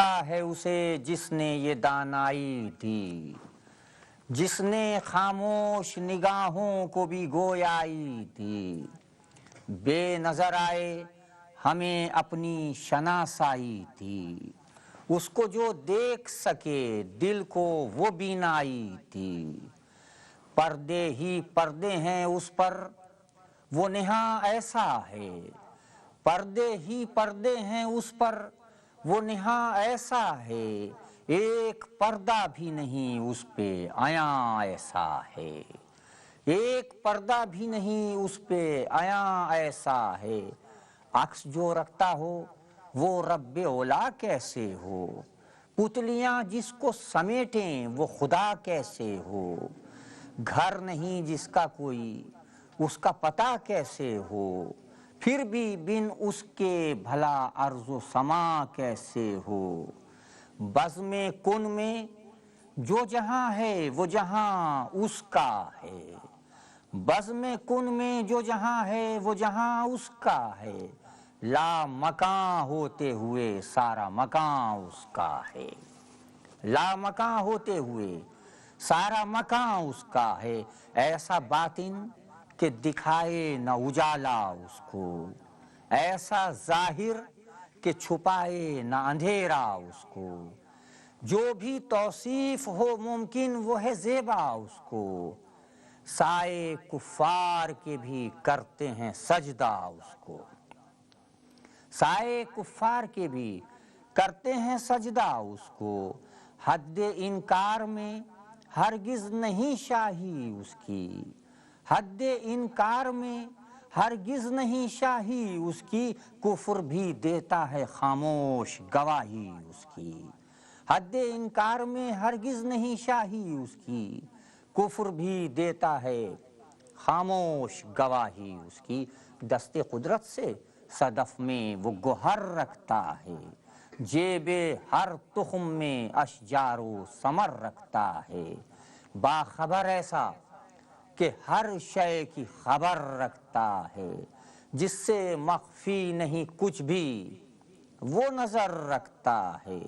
ملا ہے اسے جس نے یہ دانائی دی، جس نے خاموش نگاہوں کو بھی گویائی دی۔ بے نظر آئے ہمیں اپنی شناسائی دی، اس کو جو دیکھ سکے دل کو وہ بینائی تھی۔ پردے ہی پردے ہیں اس پر وہ نہاں ایسا ہے، پردے ہی پردے ہیں اس پر وہ نہاں ایسا ہے، ایک پردہ بھی نہیں اس پہ عیاں ایسا ہے، ایک پردہ بھی نہیں اس پہ عیاں ایسا ہے۔ عکس جو رکھتا ہو وہ رب اولا کیسے ہو، پتلیاں جس کو سمیٹیں وہ خدا کیسے ہو، گھر نہیں جس کا کوئی اس کا پتہ کیسے ہو، پھر بھی بن اس کے بھلا ارض و سما کیسے ہو۔ بزم کن میں جو جہاں ہے وہ جہاں اس کا ہے، بزم کن میں جو جہاں ہے وہ جہاں اس کا ہے، لا مکاں ہوتے ہوئے سارا مکاں اس کا ہے، لا مکاں ہوتے ہوئے سارا مکاں اس کا ہے۔ ایسا باطن کہ دکھائے نہ اجالا اس کو، ایسا ظاہر کہ چھپائے نہ اندھیرا اس کو، جو بھی توصیف ہو ممکن وہ ہے زیبا اس کو، سائے کفار کے بھی کرتے ہیں سجدہ اس کو، سائے کفار کے بھی کرتے ہیں سجدہ اس کو۔ حد انکار میں ہرگز نہیں شاہی اس کی، حد انکار میں ہرگز نہیں شاہی اس کی، کفر بھی دیتا ہے خاموش گواہی اس کی، حد انکار میں ہرگز نہیں شاہی اس کی، کفر بھی دیتا ہے خاموش گواہی اس کی۔ دست قدرت سے صدف میں وہ گوہر رکھتا ہے، جیب ہر تخم میں اشجار و ثمر رکھتا ہے، باخبر ایسا کہ ہر شے کی خبر رکھتا ہے، جس سے مخفی نہیں کچھ بھی وہ نظر رکھتا ہے،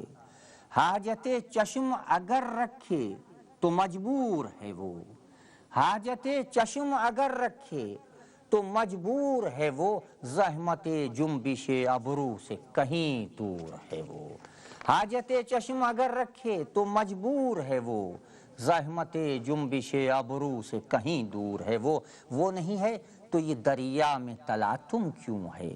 حاجت چشم اگر رکھے تو مجبور ہے وہ، حاجت چشم اگر رکھے تو مجبور ہے وہ، زحمت جنبش ابرو سے کہیں دور ہے وہ، حاجت چشم اگر رکھے تو مجبور ہے وہ، زحمت جنبش ابرو سے کہیں دور ہے وہ نہیں ہے تو یہ دریا میں تلاطم کیوں ہے،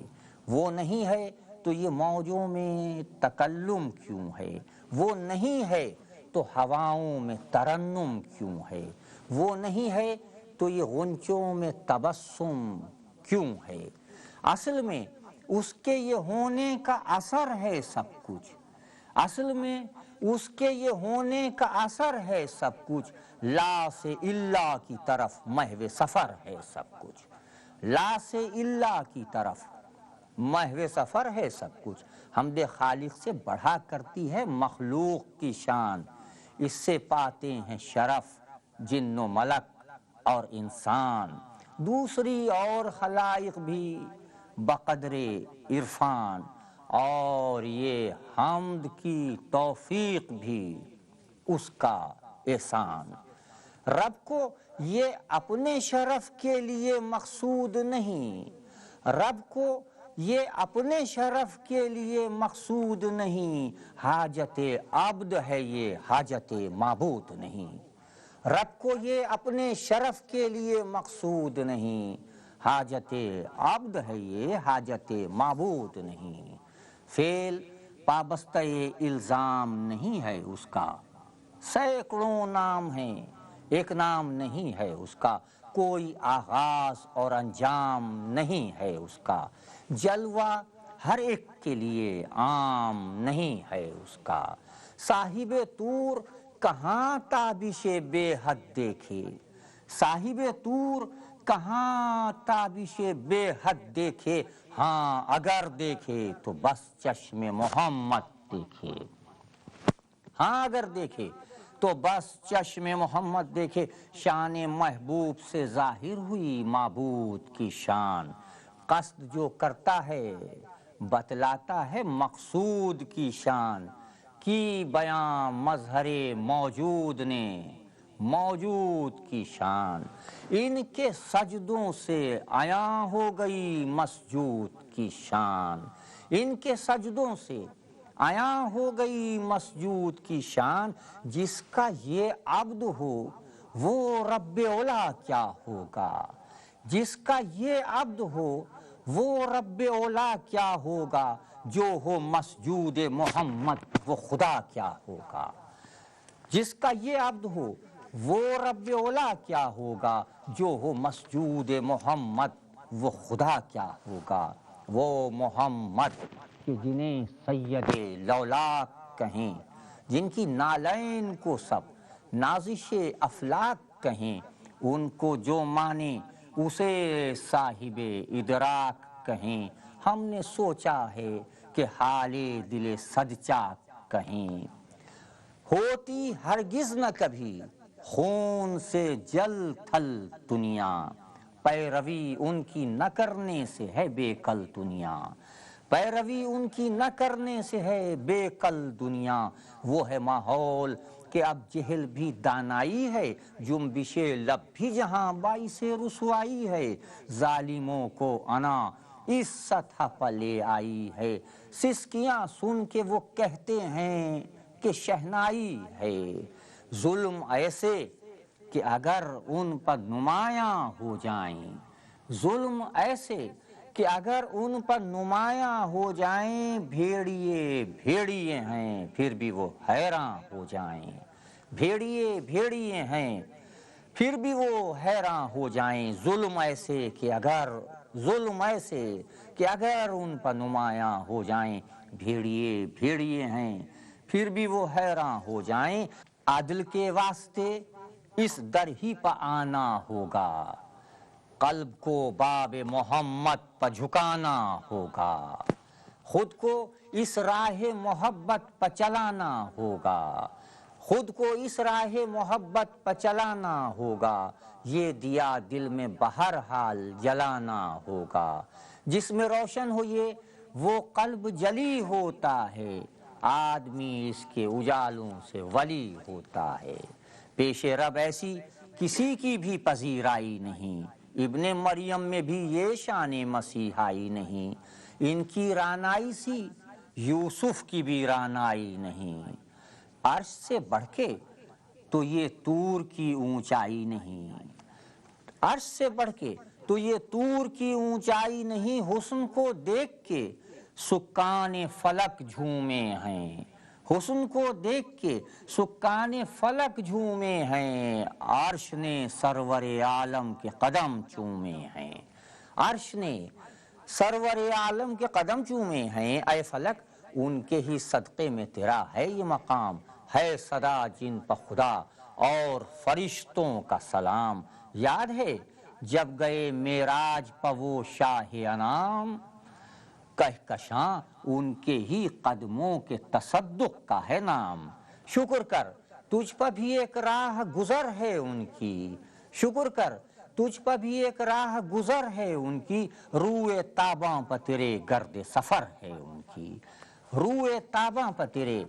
وہ نہیں ہے تو یہ موجوں میں تکلم کیوں ہے، وہ نہیں ہے تو ہواؤں میں ترنم کیوں ہے، وہ نہیں ہے تو یہ غنچوں میں تبسم کیوں ہے۔ اصل میں اس کے یہ ہونے کا اثر ہے سب کچھ، اصل میں اس کے یہ ہونے کا اثر ہے سب کچھ، لا سے اللہ کی طرف محو سفر ہے سب کچھ، لا سے اللہ کی طرف محو سفر ہے سب کچھ۔ حمد خالق سے بڑھا کرتی ہے مخلوق کی شان، اس سے پاتے ہیں شرف جن و ملک اور انسان، دوسری اور خلائق بھی بقدر عرفان، اور یہ حمد کی توفیق بھی اس کا احسان۔ رب کو یہ اپنے شرف کے لیے مقصود نہیں، رب کو یہ اپنے شرف کے لیے مقصود نہیں، حاجت عبد ہے یہ حاجت معبود نہیں، رب کو یہ اپنے شرف کے لیے مقصود نہیں، حاجت عبد ہے یہ حاجت معبود نہیں۔ فعل پابستہ الزام نہیں ہے اس کا، سینکڑوں نام ہیں ایک نام نہیں ہے اس کا، کوئی آغاز اور انجام نہیں ہے اس کا، جلوہ ہر ایک کے لیے عام نہیں ہے اس کا، صاحب طور کہاں تابش بے حد دیکھے، صاحب طور کہاں تابش بے حد دیکھے، ہاں اگر دیکھے تو بس چشم محمد دیکھے، ہاں اگر دیکھے تو بس چشم محمد دیکھے، شان محبوب سے ظاہر ہوئی معبود کی شان، قصد جو کرتا ہے بتلاتا ہے مقصود کی شان، کی بیاں مظہر موجود نے موجود کی شان، ان کے سجدوں سے عیاں ہو گئی مسجود کی شان، ان کے سجدوں سے عیاں ہو گئی مسجود کی شان، جس کا یہ عبد ہو وہ رب اولا کیا ہوگا، جس کا یہ عبد ہو وہ رب اولا کیا ہوگا، جو ہو مسجود محمد وہ خدا کیا ہوگا، جس کا یہ عبد ہو وہ رب اولا کیا ہوگا، جو ہو مسجود محمد وہ خدا کیا ہوگا۔ وہ محمد کہ جنہیں سید لولاک کہیں، جن کی نالین کو سب نازش افلاک کہیں، ان کو جو مانے اسے صاحب ادراک کہیں، ہم نے سوچا ہے کہ حال دل صدچاک کہیں۔ ہوتی ہرگز نہ کبھی خون سے جل تھل دنیا، پیروی ان کی نہ کرنے سے ہے بے کل دنیا، پیروی ان کی نہ کرنے سے ہے بے کل دنیا۔ وہ ہے ماحول کہ اب جہل بھی دانائی ہے، جنبش لب بھی جہاں باعث رسوائی ہے، ظالموں کو انا اس سطح پر لے آئی ہے، سسکیاں سن کے وہ کہتے ہیں کہ شہنائی ہے، ظلم ایسے کہ اگر ان پر نمایاں ہو جائیں، ظلم ایسے کہ اگر ان پر نمایاں ہو جائیں، بھیڑیے بھیڑیے ہیں پھر بھی وہ حیراں ہو جائیں، بھیڑیے بھیڑیے ہیں پھر بھی وہ حیراں ہو جائیں، ظلم ایسے کہ اگر ظلم ایسے کہ اگر ان پر نمایاں ہو جائیں، بھیڑیے بھیڑیے ہیں پھر بھی وہ حیراں ہو جائیں۔ عدل کے واسطے اس در ہی پر آنا ہوگا، قلب کو باب محمد پر جھکانا ہوگا، خود کو اس راہ محبت پر چلانا ہوگا، خود کو اس راہ محبت پر چلانا ہوگا، یہ دیا دل میں بہرحال جلانا ہوگا، جس میں روشن ہو یہ وہ قلب جلی ہوتا ہے، آدمی اس کے اجالوں سے ولی ہوتا ہے، پیش رب ایسی کسی کی بھی پذیرائی نہیں، ابن مریم میں بھی یہ شان مسیحائی نہیں، ان کی رانائی سی یوسف کی بھی رانائی نہیں، عرش سے بڑھ کے تو یہ طور کی اونچائی نہیں، عرش سے بڑھ کے تو یہ طور کی اونچائی نہیں، حسن کو دیکھ کے سکان فلک جھومے ہیں، حسن کو دیکھ کے سکان فلک جھومے ہیں، عرش نے سرور عالم کے قدم چومے ہیں، عرش نے سرور عالم کے قدم چومے ہیں، اے فلک ان کے ہی صدقے میں تیرا ہے یہ مقام، ہے صدا جن پر خدا اور فرشتوں کا سلام، یاد ہے جب گئے معراج پر وہ شاہ انام، کہکشاں ان کے ہی قدموں کے تصدق کا ہے نام، شکر کر تجھ پر بھی ایک راہ گزر ہے ان کی، شکر کر تجھ پر بھی ایک راہ گزر ہے ان کی، روئے تاباں پر تیرے گرد سفر ہے ان کی، روئے تاباں پر تیرے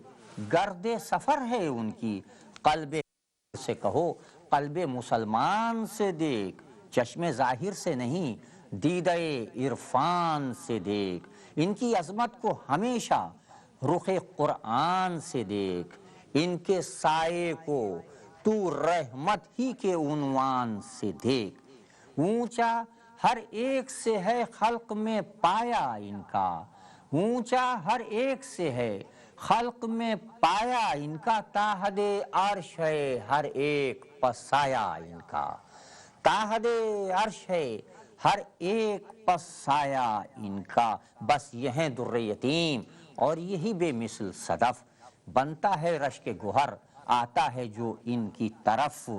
گرد سفر ہے ان کی، قلب سے کہو قلب مسلمان سے دیکھ، چشم ظاہر سے نہیں دیدہ عرفان سے دیکھ، ان کی عظمت کو ہمیشہ رخ قرآن سے دیکھ، ان کے سائے کو تو رحمت ہی کے عنوان سے دیکھ، اونچا ہر ایک سے ہے خلق میں پایا ان کا، اونچا ہر ایک سے ہے خلق میں پایا ان کا، تاحد عرش ہے ہر ایک پر سایہ ان کا، تاحد عرش ہے ہر ایک پر سایہ ان کا، بس یہ ہیں در یتیم اور یہی بے مثل صدف، بنتا ہے رشک گوہر آتا ہے جو ان کی طرف،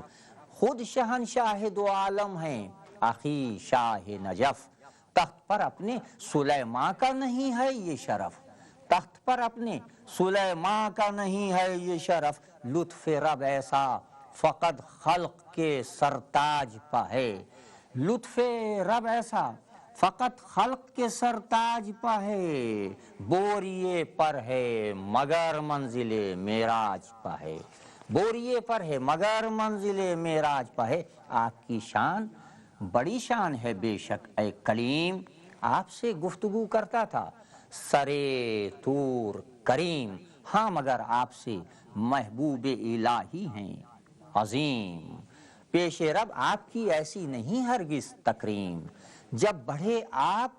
خود شہنشاہ دو عالم ہیں اخی شاہ نجف، تخت پر اپنے سلیمان کا نہیں ہے یہ شرف، تخت پر اپنے سلیمان کا نہیں ہے یہ شرف، لطف رب ایسا فقط خلق کے سرتاج پہ ہے، لطف رب ایسا فقط خلق کے سرتاج پہ ہے، بوریے پر ہے مگر منزل معراج پہ ہے، بوریے پر ہے مگر منزل معراج پہ ہے۔ آپ کی شان بڑی شان ہے بے شک اے کلیم، آپ سے گفتگو کرتا تھا سرے طور کریم، ہاں مگر آپ سے محبوب الہی ہیں عظیم، پیش رب آپ کی ایسی نہیں ہرگز تکریم، جب بڑھے آپ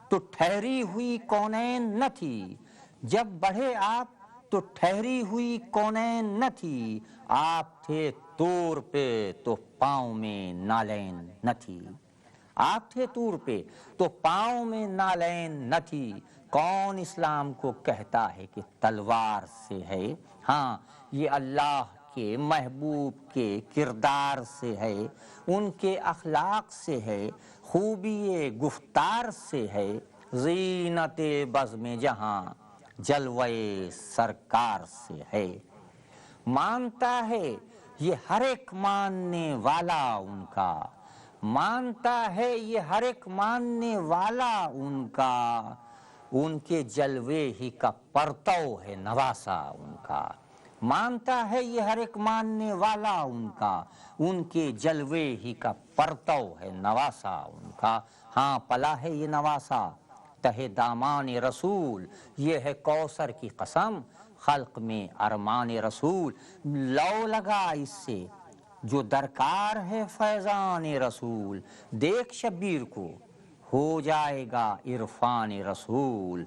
تو ٹھہری ہوئی کونین نہ تھی، جب بڑھے آپ تو ٹھہری ہوئی کونین نہ تھی، آپ تھے طور پہ تو پاؤں میں نالین نہ تھی، آپ تھے طور پہ تو پاؤں میں نالین نہ تھی، کون اسلام کو کہتا ہے کہ تلوار سے ہے، ہاں یہ اللہ کے محبوب کے کردار سے ہے، ان کے اخلاق سے ہے، خوبی گفتار سے ہے، زینت بزم جہاں جلوہ سرکار سے ہے، مانتا ہے یہ ہر ایک ماننے والا ان کا، مانتا ہے یہ ہر ایک ماننے والا ان کا، ان کے جلوے ہی کا پرتو ہے نواسا ان کا، مانتا ہے یہ ہر ایک ماننے والا ان کا، ان کے جلوے ہی کا پرتو ہے نواسا ان کا، ہاں پلا ہے یہ نواسا تہ دامان رسول، یہ ہے کوثر کی قسم خلق میں ارمان رسول، لو لگا اس سے جو درکار ہے فیضان رسول، دیکھ شبیر کو ہو جائے گا عرفان رسول،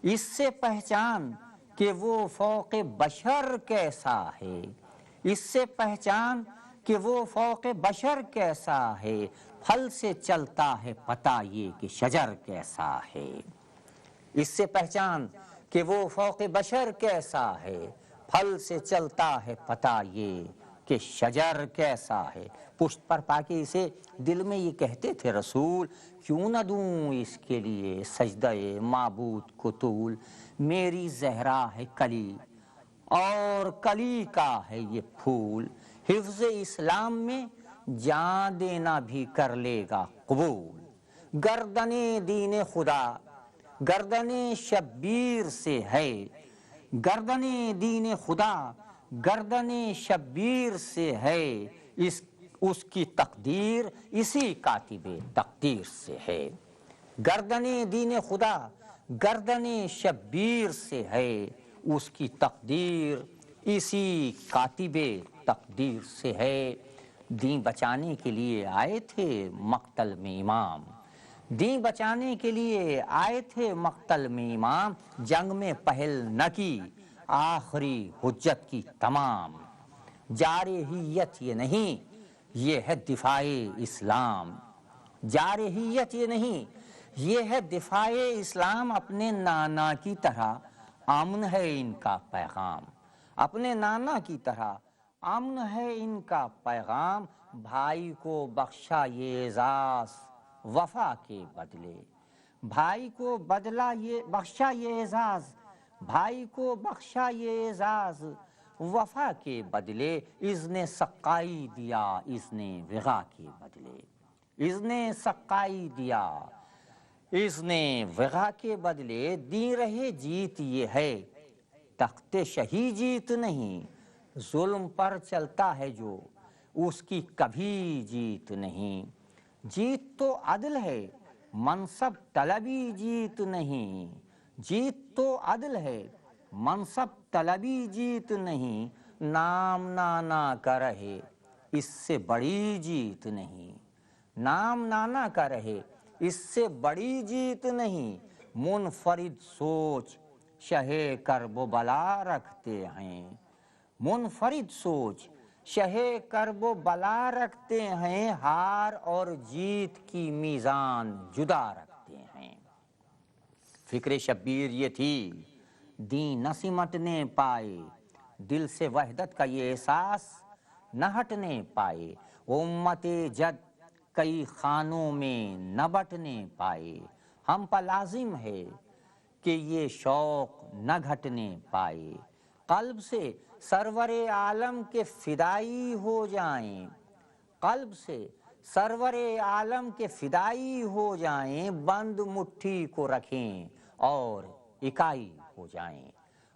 اس سے پہچان کہ وہ فوق بشر کیسا ہے، اس سے پہچان کہ وہ فوق بشر کیسا ہے، پھل سے چلتا ہے پتہ یہ کہ شجر کیسا ہے، اس سے پہچان کہ وہ فوق بشر کیسا ہے، پھل سے چلتا ہے پتہ یہ کہ شجر کیسا ہے، پشت پر پاکے اسے دل میں یہ کہتے تھے رسول، کیوں نہ دوں اس کے لیے سجدہ معبود کو طول، میری زہرا ہے کلی اور کلی کا ہے یہ پھول، حفظ اسلام میں جان دینا بھی کر لے گا قبول، گردن دین خدا گردن شبیر سے ہے، گردن دین خدا گردن شبیر سے ہے، اس کی تقدیر اسی کاتب تقدیر سے ہے، گردن دین خدا گردن شبیر سے ہے، اس کی تقدیر اسی کاتب تقدیر سے ہے، دین بچانے کے لیے آئے تھے مقتل میں امام، دین بچانے کے لیے آئے تھے مقتل میں امام، جنگ میں پہل نہ کی آخری حجت کی تمام، جارحیت یہ نہیں یہ ہے دفاع اسلام، جارحیت یہ نہیں یہ ہے دفاع اسلام، اپنے نانا کی طرح امن ہے ان کا پیغام، اپنے نانا کی طرح امن ہے ان کا پیغام، بھائی کو بخشا یہ اعزاز وفا کے بدلے، بھائی کو بخشا یہ اعزاز، بھائی کو بخشا یہ اعزاز وفا کے بدلے، اذن سقائی دیا اذن وغا کے بدلے، اذن سقائی دیا اذن وغا کے بدلے، دی رہے جیت یہ ہے تخت شہی جیت نہیں، ظلم پر چلتا ہے جو اس کی کبھی جیت نہیں، جیت تو عدل ہے منصب طلبی جیت نہیں، جیت تو عدل ہے منصب طلبی جیت نہیں، نام نانا کا رہے اس سے بڑی جیت نہیں، نام نانا کا رہے اس سے بڑی جیت نہیں، منفرد سوچ شہ کرب و بلا رکھتے ہیں، منفرد سوچ شہ کرب و بلا رکھتے ہیں، ہار اور جیت کی میزان جدا رکھتے ہیں، فکر شبیر یہ تھی دین نہ سمٹنے پائے، دل سے وحدت کا یہ احساس نہ ہٹنے پائے، امت جد کئی خانوں میں نہ بٹنے پائے، ہم پر لازم ہے کہ یہ شوق نہ گھٹنے پائے، قلب سے سرور عالم کے فدائی ہو جائیں، قلب سے سرور عالم کے فدائی ہو جائیں، بند مٹھی کو رکھیں اور اکائی ہو جائیں،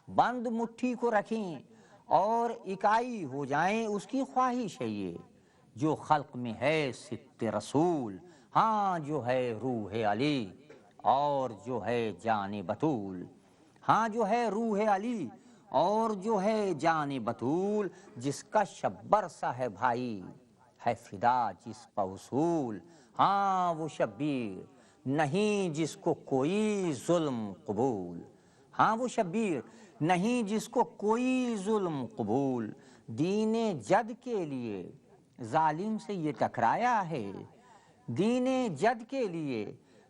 بند مٹھی کو رکھیں اور اکائی ہو جائیں، اس کی خواہش ہے یہ، جو خلق میں ہے ست رسول، ہاں جو ہے روح علی اور جو ہے جان بطول، ہاں جو ہے روح علی اور جو ہے جان بطول، جس کا شبر سا ہے بھائی ہے فدا جس پہ اصول، ہاں وہ شبیر نہیں جس کو کوئی ظلم قبول، ہاں وہ شبیر نہیں جس کو کوئی ظلم قبول، دین جد کے لیے ظالم سے یہ ٹکرایا ہے، دین جد کے لیے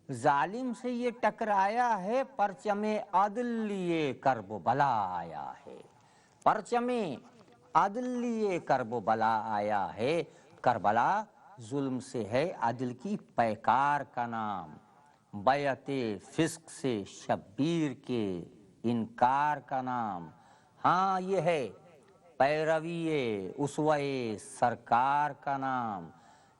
ظالم سے یہ ٹکرایا ہے، پرچم عدل لیے کرب و بلا آیا ہے، پرچم عدل لیے کرب و بلا آیا ہے، کربلا ظلم سے ہے عدل کی پیکار کا نام، بیعت فسق سے شبیر کے انکار کا نام، ہاں یہ ہے پیروی اسوہ سرکار کا نام،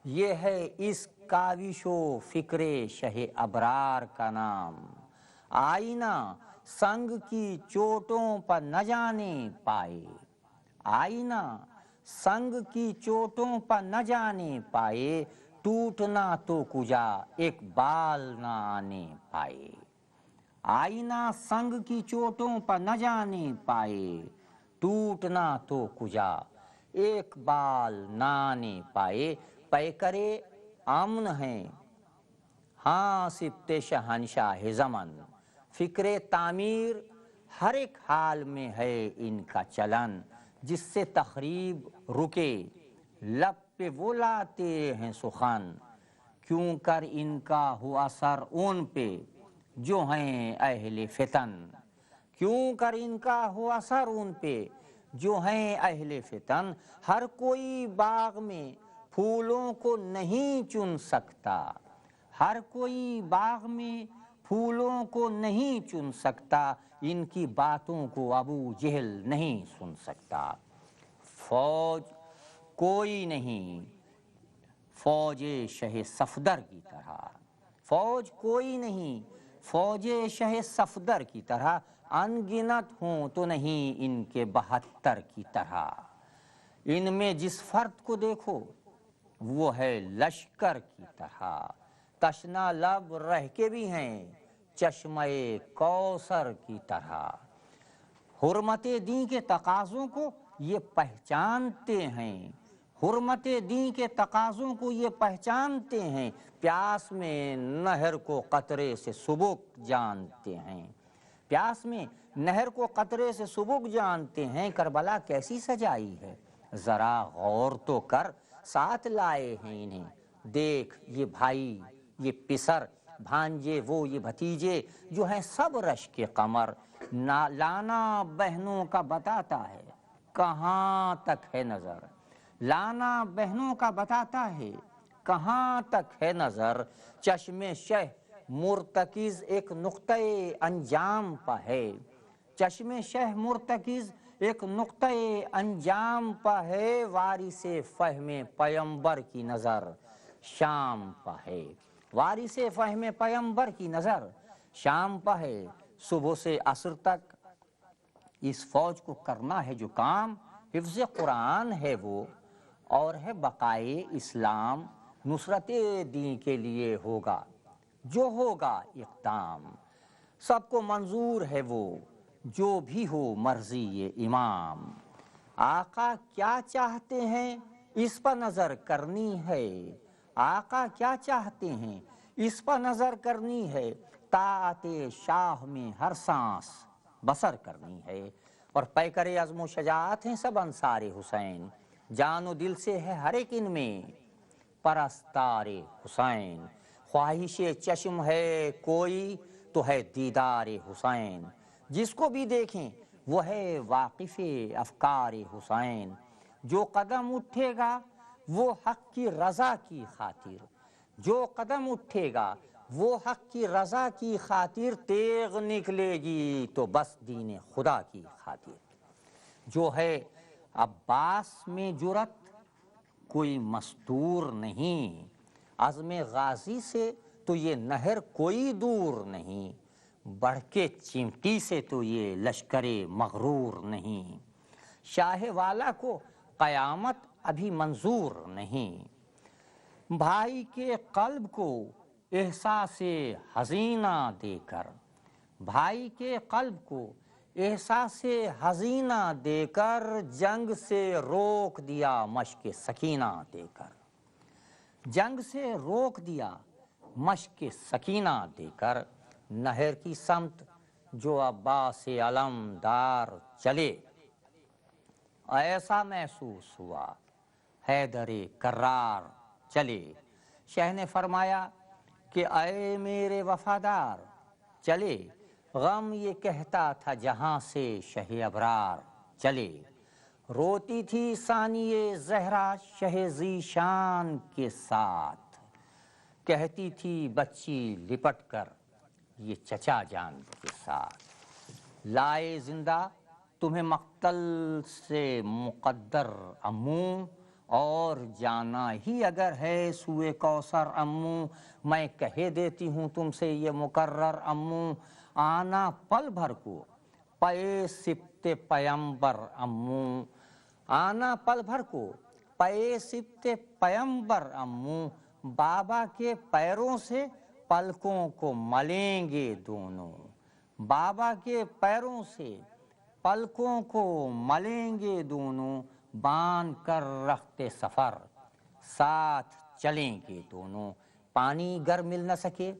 یہ ہے اس کاوش و فکر شہ ابرار کا نام، آئینہ سنگ کی چوٹوں پر نہ جانے پائے، آئینہ سنگ کی چوٹوں پر نہ جانے پائے، ٹوٹنا تو کجا ایک بال نہ آنے پائے، آئینہ سنگ کی چوٹوں پر نہ جانے پائے، ٹوٹنا تو کجا ایک بال نہ آنے پائے، پیکرے امن ہیں ہاں سبت شہنشاہ زمن، فکر تعمیر ہر ایک حال میں ہے ان کا چلن، جس سے تخریب رکے لب پہ وہ لاتے ہیں سخن، کیوں کر ان کا ہو اثر ان پہ جو ہیں اہل فتن، کیوں کر ان کا ہو اثر ان پہ جو ہیں اہل فتن، ہر کوئی باغ میں پھولوں کو نہیں چن سکتا، ہر کوئی باغ میں پھولوں کو نہیں چن سکتا، ان کی باتوں کو ابو جہل نہیں سن سکتا، فوج کوئی نہیں فوج شہ صفدر کی طرح، فوج کوئی نہیں فوج شہ صفدر کی طرح، ان گنت ہوں تو نہیں ان کے 72 کی طرح، ان میں جس فرد کو دیکھو وہ ہے لشکر کی طرح، تشنا لب رہ کے بھی ہیں چشمہ کوثر کی طرح، حرمت دین کے تقاضوں کو یہ پہچانتے ہیں، حرمت دین کے تقاضوں کو یہ پہچانتے ہیں، پیاس میں نہر کو قطرے سے سبک جانتے ہیں، پیاس میں نہر کو قطرے سے سبک جانتے ہیں، کربلا کیسی سجائی ہے ذرا غور تو کر، ساتھ لائے ہیں انہیں دیکھ یہ بھائی یہ پسر بھانجے وہ یہ بھتیجے، جو ہیں سب رش کے قمر، لانا بہنوں کا بتاتا ہے کہاں تک ہے نظر، لانا بہنوں کا بتاتا ہے کہاں تک ہے نظر، چشم شہ مرتکز ایک نقطۂ انجام پہ ہے، چشم شہ مرتکز ایک نقطۂ انجام پہ ہے، وارث فہم پیمبر کی نظر شام پہ ہے، وارث فہم پیمبر کی نظر شام پہ ہے، صبح سے عصر تک اس فوج کو کرنا ہے جو کام، حفظ قرآن ہے وہ اور ہے بقائے اسلام، نصرت دین کے لیے ہوگا جو ہوگا اقدام، سب کو منظور ہے وہ جو بھی ہو مرضی امام، آقا کیا چاہتے ہیں اس پر نظر کرنی ہے، آقا کیا چاہتے ہیں اس پر نظر کرنی ہے، طاعت شاہ میں ہر سانس بسر کرنی ہے، اور پیکر عزم و شجاعت ہیں سب انصار حسین، جان و دل سے ہے ہر ایک ان میں پرستار حسین، خواہش چشم ہے کوئی تو ہے دیدار حسین، جس کو بھی دیکھیں وہ ہے واقف افکار حسین، جو قدم اٹھے گا وہ حق کی رضا کی خاطر، جو قدم اٹھے گا وہ حق کی رضا کی خاطر، تیغ نکلے گی تو بس دین خدا کی خاطر، جو ہے عباس میں جرت کوئی مستور نہیں، عزم غازی سے تو یہ نہر کوئی دور نہیں، بڑھ کے چمٹی سے تو یہ لشکر مغرور نہیں، شاہ والا کو قیامت ابھی منظور نہیں، بھائی کے قلب کو احساس حزینہ دے کر، بھائی کے قلب کو احساس حزینہ دے کر، جنگ سے روک دیا مشق سکینہ دے کر، جنگ سے روک دیا مشق سکینہ دے کر، نہر کی سمت جو عباس علمدار چلے، ایسا محسوس ہوا حیدر کرار چلے۔ شاہ نے فرمایا کہ اے میرے وفادار چلے، غم یہ کہتا تھا جہاں سے شہ ابرار چلے، روتی تھی ثانیہ زہرا شہ ذیشان کے ساتھ، کہتی تھی بچی لپٹ کر یہ چچا جان کے ساتھ، لائے زندہ تمہیں مقتل سے مقدر اموں، اور جانا ہی اگر ہے سوئے کوثر اموں، میں کہہ دیتی ہوں تم سے یہ مقرر اموں، آنا پل بھر کو پے سبت پیمبر اموں، آنا پل بھر کو پے سبت پیمبر اموں، بابا کے پیروں سے پلکوں کو ملیں گے دونوں، بابا کے پیروں سے پلکوں کو ملیں گے دونوں، باندھ کر رخت سفر ساتھ چلیں گے دونوں، پانی گر مل نہ سکے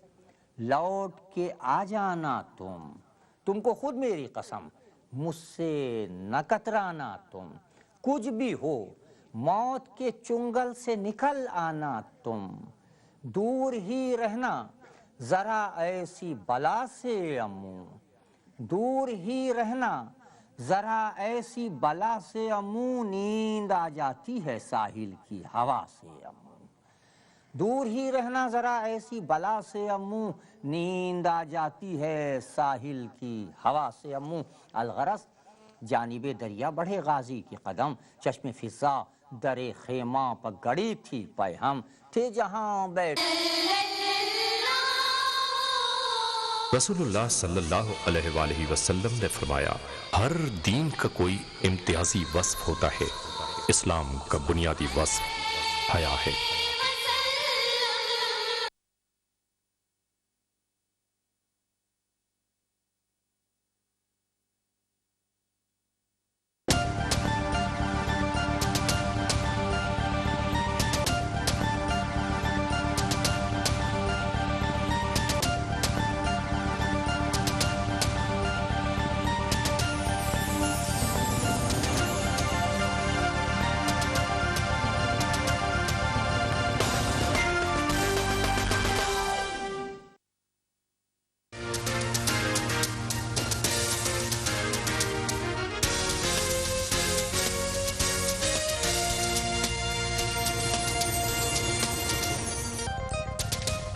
لوٹ کے آ جانا تم کو خود میری قسم مجھ سے نہ کترانا تم، کچھ بھی ہو موت کے چنگل سے نکل آنا تم، دور ہی رہنا ذرا ایسی بلا سے اموں، دور ہی رہنا ذرا ایسی بلا سے اموں، نیند آ جاتی ہے ساحل کی ہوا سے اموں، دور ہی رہنا ذرا ایسی بلا سے اموں، نیند آ جاتی ہے ساحل کی ہوا سے اموں، الغرض جانب دریا بڑھے غازی کے قدم، چشم فضا در خیمہ پر گڑی تھی پیہم، تھے جہاں بیٹھ رسول اللہ صلی اللہ علیہ وآلہ وسلم نے فرمایا، ہر دین کا کوئی امتیازی وصف ہوتا ہے، اسلام کا بنیادی وصف حیا ہے۔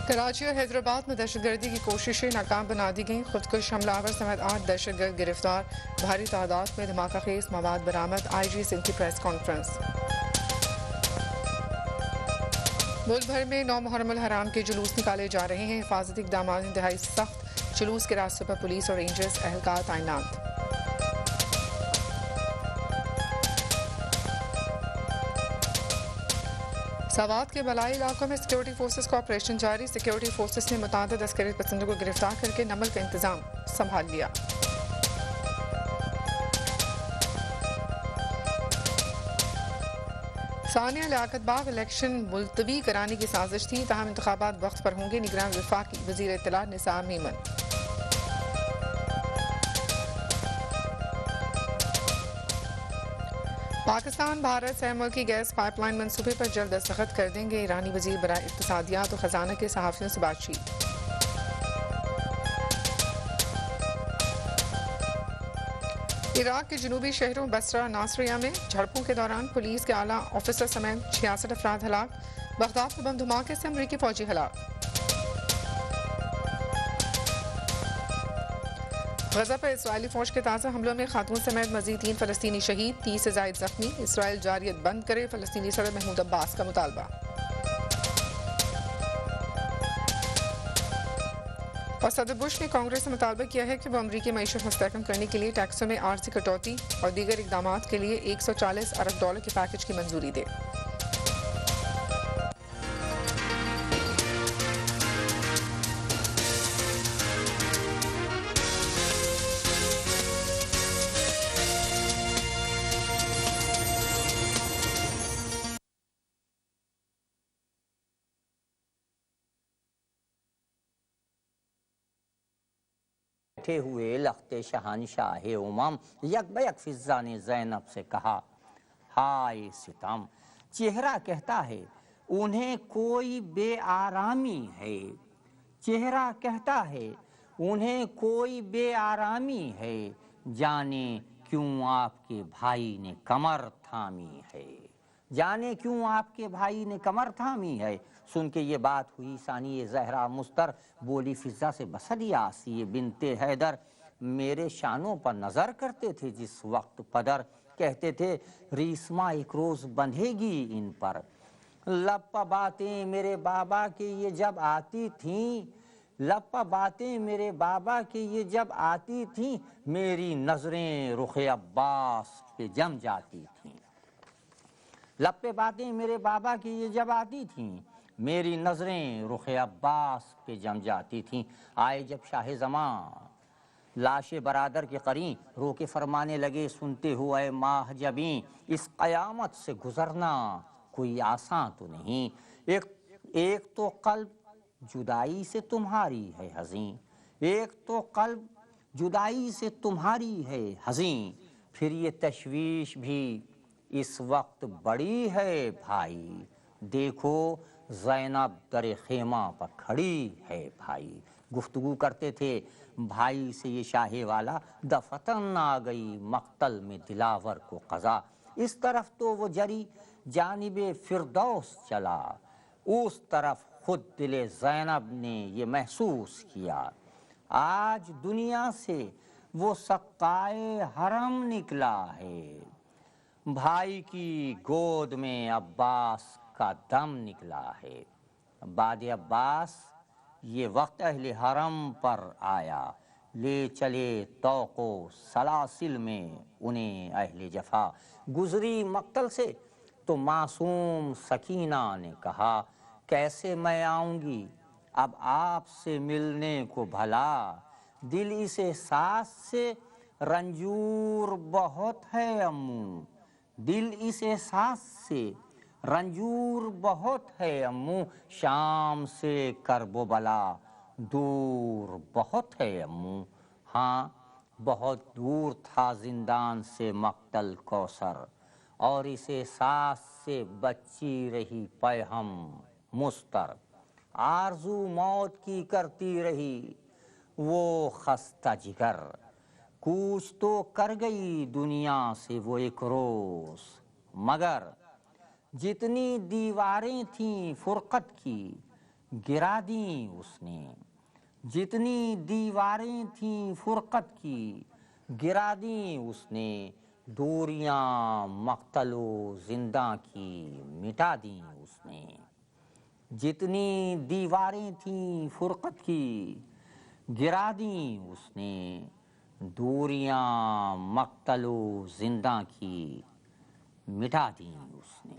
کراچی اور حیدرآباد میں دہشت گردی کی کوششیں ناکام بنا دی گئیں، خودکش حملہ آور سمیت 8 دہشت گرد گرفتار، بھاری تعداد میں دھماکہ خیز مواد برآمد، آئی جی سندھ کی پریس کانفرنس۔ ملک بھر میں 9 محرم الحرام کے جلوس نکالے جا رہے ہیں، حفاظتی اقدامات انتہائی سخت، جلوس کے راستوں پر پولیس اور رینجرز اہلکار تعینات۔ سوات کے بالائی علاقوں میں سیکیورٹی فورسز کا آپریشن جاری، سیکیورٹی فورسز نے متعدد عسکری پسندوں کو گرفتار کر کے نمل کا انتظام سنبھال لیا۔ ثانیہ لیاقت باغ الیکشن ملتوی کرانے کی سازش تھی، تاہم انتخابات وقت پر ہوں گے، نگران وفاقی وزیر اطلاع نثار میمن۔ پاکستان بھارت سہ ملکی گیس پائپ لائن منصوبے پر جلد دستخط کر دیں گے، ایرانی وزیر برائے اقتصادیات و خزانہ کے صحافیوں سے بات چیت۔ عراق کے جنوبی شہروں بصرہ ناصریہ میں جھڑپوں کے دوران پولیس کے اعلیٰ آفیسر سمیت 66 افراد ہلاک، بغداد میں بم دھماکے سے امریکی فوجی ہلاک۔ غزہ پر اسرائیلی فوج کے تازہ حملوں میں خاتون سمیت مزید 3 فلسطینی شہید، 30 سے زائد زخمی۔ اسرائیل جارحیت بند کرے، فلسطینی صدر محمود عباس کا مطالبہ۔ اور صدر بش نے کانگریس سے مطالبہ کیا ہے کہ وہ امریکی معیشت مستحکم کرنے کے لیے ٹیکسوں میں عارضی کٹوتی اور دیگر اقدامات کے لیے $140 ارب کے پیکج کی منظوری دے۔ بیٹھے ہوئے لخت شہنشاہ امم یک بیک فضا نے زینب سے کہا، ہائے ستم، چہرہ کہتا ہے انہیں کوئی بے آرامی ہے، چہرہ کہتا ہے انہیں کوئی بے آرامی ہے، جانے کیوں آپ کے بھائی نے کمر تھامی ہے، جانے کیوں آپ کے بھائی نے کمر تھامی ہے۔ سن کے یہ بات ہوئی ثانی زہرا مستر، بولی فضا سے بسلی آسی بنت حیدر، میرے شانوں پر نظر کرتے تھے جس وقت پدر، کہتے تھے ریسما ایک روز بندھے گی ان پر۔ لب پہ باتیں میرے بابا کی یہ جب آتی تھیں، لب پہ باتیں میرے بابا کی یہ جب آتی تھیں، میری نظریں رخ عباس پہ جم جاتی تھیں۔ لب پہ باتیں میرے بابا کی یہ جب آتی تھیں، میری نظریں رخ عباس پہ جم جاتی تھیں۔ آئے جب شاہ زمان لاش برادر کے قرین، رو کے فرمانے لگے سنتے ہو اے ماہ جبیں، اس قیامت سے گزرنا کوئی آسان تو نہیں، ایک تو قلب جدائی سے تمہاری ہے حزین، ایک تو قلب جدائی سے تمہاری ہے حزین، پھر یہ تشویش بھی اس وقت بڑی ہے بھائی، دیکھو زینب در خیمہ پر کھڑی ہے بھائی۔ گفتگو کرتے تھے بھائی سے یہ شاہ والا، دفتن آ گئی مقتل میں دلاور کو قضا، اس طرف تو وہ جری جانب فردوس چلا، اس طرف خود دل زینب نے یہ محسوس کیا، آج دنیا سے وہ سقائے حرم نکلا ہے، بھائی کی گود میں عباس کا دم نکلا ہے۔ بعد عباس یہ وقت اہل حرم پر آیا، لے چلے طوق و سلاسل میں انہیں اہل جفا، گزری مقتل سے تو معصوم سکینہ نے کہا، کیسے میں آؤں گی اب آپ سے ملنے کو بھلا، دل اس احساس سے رنجور بہت ہے امو، دل اس احساس سے رنجور بہت ہے امو، شام سے کرب و بلا دور بہت ہے امو، ہاں بہت دور تھا زندان سے مقتل کوثر، اور اس احساس سے بچی رہی پیہم مستر، آرزو موت کی کرتی رہی وہ خستہ جگر، کوچ تو کر گئی دنیا سے وہ ایک روز، مگر جتنی دیواریں تھیں فرقت کی گرا دیں اس نے، جتنی دیواریں تھیں فرقت کی گرا دیں اس نے، دوریاں مقتل و زندہ کی مٹا دیں اس نے، جتنی دیواریں تھیں فرقت کی گرا دیں اس نے، دوریاں مقتل و زندہ کی مٹا دیں اس نے۔